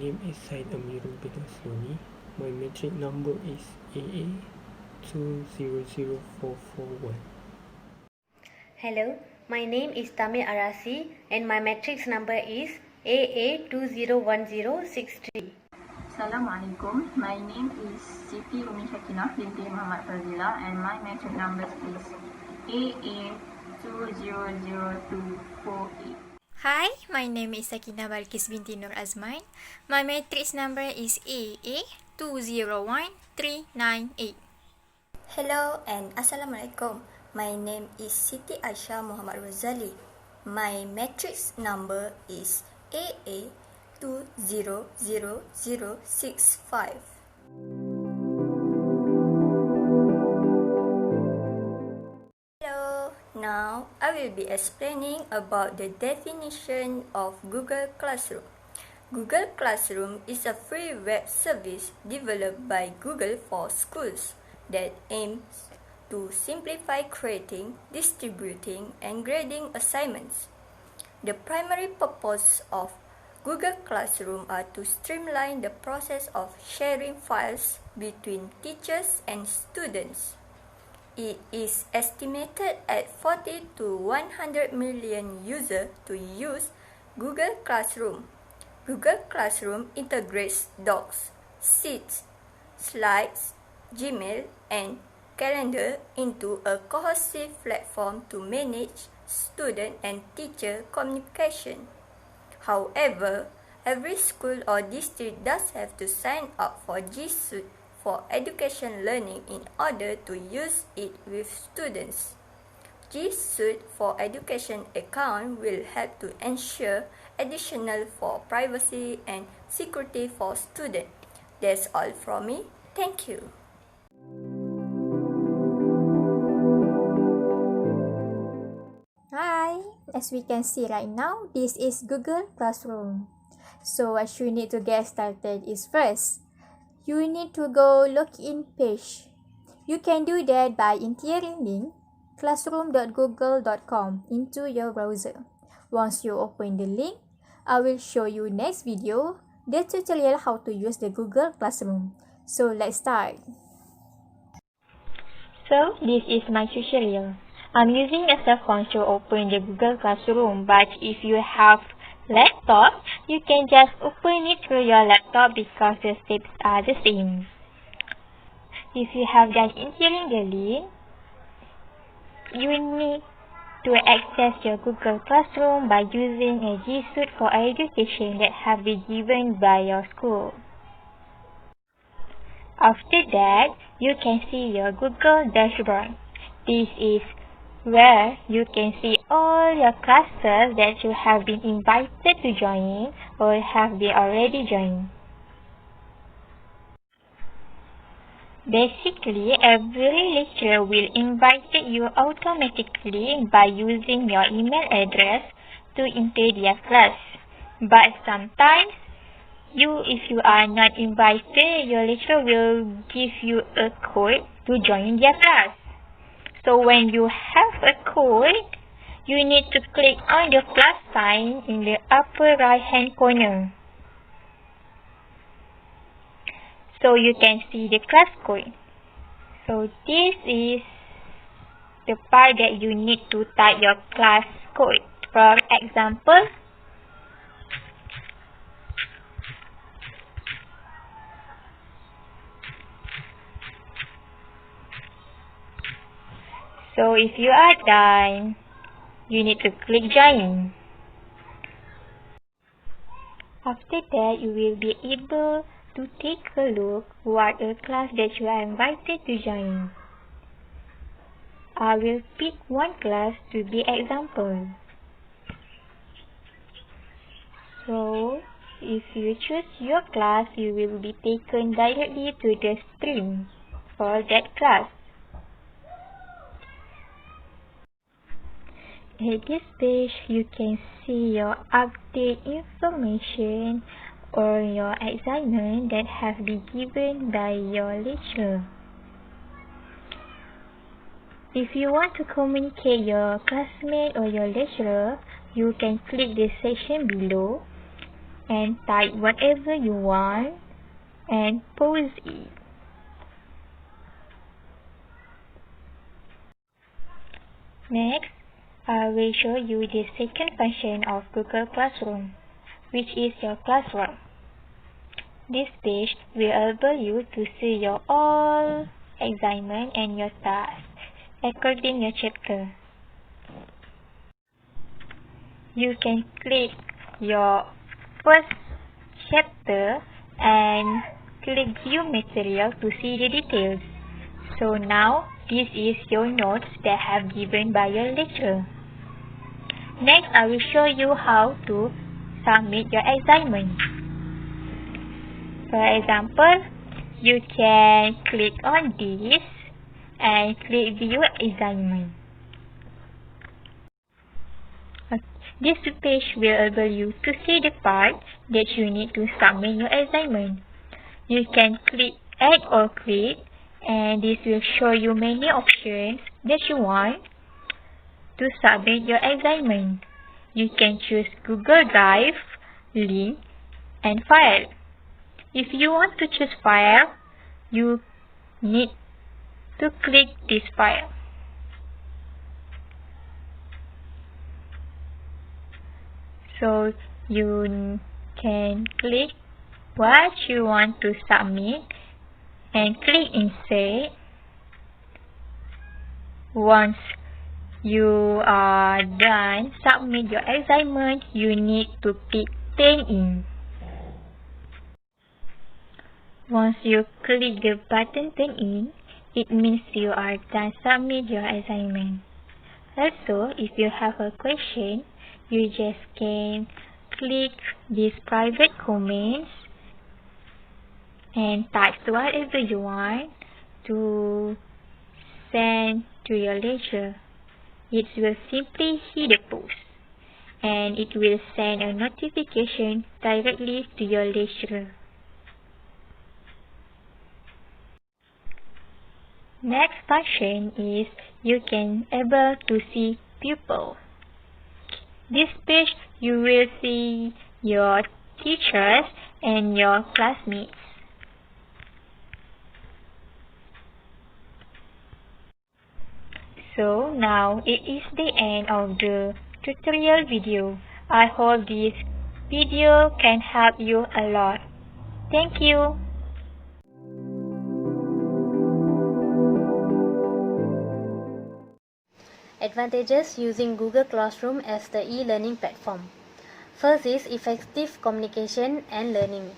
name is Said Amirul bin Asloni. My metric number is AA200441. Hello, my name is Tamir Arasi and my matrix number is AA201063. Assalamualaikum. My name is Siti Umi Shakinah binti Muhammad Fazila and my matric number is AA200248. Hi, my name is Sakinah Balkis binti Nur Azman. My matrix number is AA201398. Hello and Assalamualaikum. My name is Siti Aisyah Muhammad Razali. My matrix number is AA200065. Hello, now I will be explaining about the definition of Google Classroom. Google Classroom is a free web service developed by Google for schools that aims to simplify creating, distributing, and grading assignments. The primary purpose of Google Classroom are to streamline the process of sharing files between teachers and students. It is estimated at 40 to 100 million users to use Google Classroom. Google Classroom integrates Docs, Sheets, Slides, Gmail, and Calendar into a cohesive platform to manage student and teacher communication. However, every school or district does have to sign up for G Suite for education learning in order to use it with students. G Suite for Education account will help to ensure additional for privacy and security for students. That's all from me. Thank you. Hi, as we can see right now, this is Google Classroom. So what you need to get started is first, you need to go login page. You can do that by entering link classroom.google.com into your browser. Once you open the link, I will show you next video the tutorial how to use the Google Classroom. So let's start. So this is my tutorial. I'm using a cell phone to open the Google Classroom, but if you have laptop, you can just open it through your laptop because the steps are the same. If you have just entering the link, you need to access your Google Classroom by using a G Suite for Education that have been given by your school. After that, you can see your Google dashboard. This is where you can see all your classes that you have been invited to join or have been already joined. Basically, every lecturer will invite you automatically by using your email address to enter their class. But sometimes, if you are not invited, your lecturer will give you a code to join their class. So when you have a code, you need to click on the plus sign in the upper right hand corner. So you can see the class code. So this is the part that you need to type your class code. For example, so if you are done, you need to click join. After that, you will be able to take a look what a class that you are invited to join. I will pick one class to be example. So, if you choose your class, you will be taken directly to the stream for that class. At this page, you can see your update information or your assignment that have been given by your lecturer. If you want to communicate your classmate or your lecturer, you can click the section below and type whatever you want and pause it. Next, I will show you the second function of Google Classroom, which is your classroom. This page will enable you to see your all assignment and your tasks according your chapter. You can click your first chapter and click view material to see the details. So now this is your notes that have given by your lecturer. Next, I will show you how to submit your assignment. For example, you can click on this and click view assignment. This page will enable you to see the part that you need to submit your assignment. You can click add or click, and this will show you many options that you want to submit your assignment. You can choose Google Drive, link, and file. If you want to choose file, you need to click this file. So you can click what you want to submit and click insert. Once you are done submit your assignment, you need to pick turn in. Once you click the button turn in, it means you are done submit your assignment. Also, if you have a question, you just can click this private comments and type whatever you want to send to your lecturer. It will simply hit the post and it will send a notification directly to your lecturer. Next function is you can able to see pupils. This page you will see your teachers and your classmates. So now it is the end of the tutorial video. I hope this video can help you a lot. Thank you. Advantages using Google Classroom as the e-learning platform. First is effective communication and learning.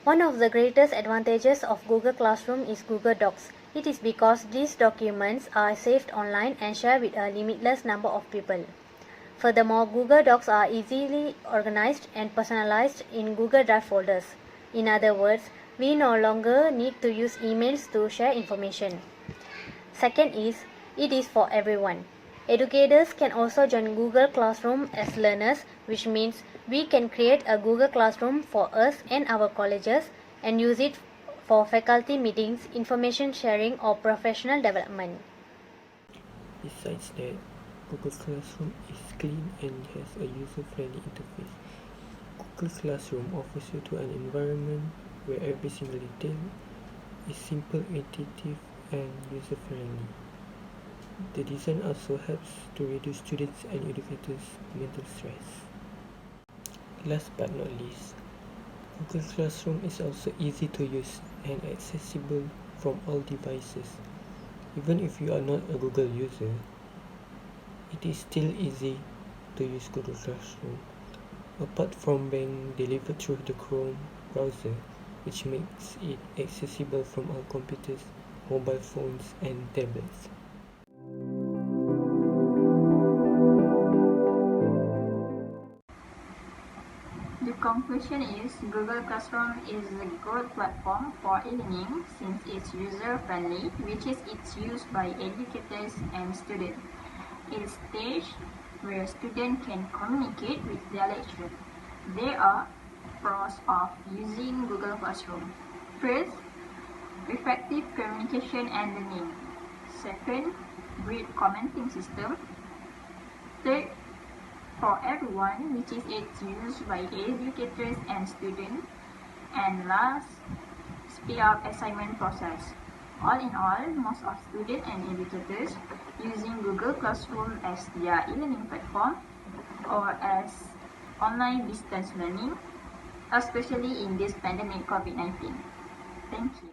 One of the greatest advantages of Google Classroom is Google Docs. It is because these documents are saved online and shared with a limitless number of people. Furthermore, Google Docs are easily organized and personalized in Google Drive folders. In other words, we no longer need to use emails to share information. Second is, it is for everyone. Educators can also join Google Classroom as learners, which means we can create a Google Classroom for us and our colleges and use it for faculty meetings, information sharing, or professional development. Besides that, Google Classroom is clean and has a user-friendly interface. Google Classroom offers you to an environment where every single detail is simple, intuitive, and user-friendly. The design also helps to reduce students and educators' mental stress. Last but not least, Google Classroom is also easy to use and accessible from all devices. Even if you are not a Google user, it is still easy to use Google Classroom, apart from being delivered through the Chrome browser, which makes it accessible from all computers, mobile phones, and tablets. The conclusion is Google Classroom is a good platform for e-learning since it's user-friendly, which is its used by educators and students. It's a stage where students can communicate with their lecturer. There are pros of using Google Classroom. First, effective communication and learning. Second, great commenting system. Third, for everyone, which is its use by educators and students. And last, speed up assignment process. All in all, most of students and educators using Google Classroom as their e-learning platform or as online distance learning, especially in this pandemic COVID-19. Thank you.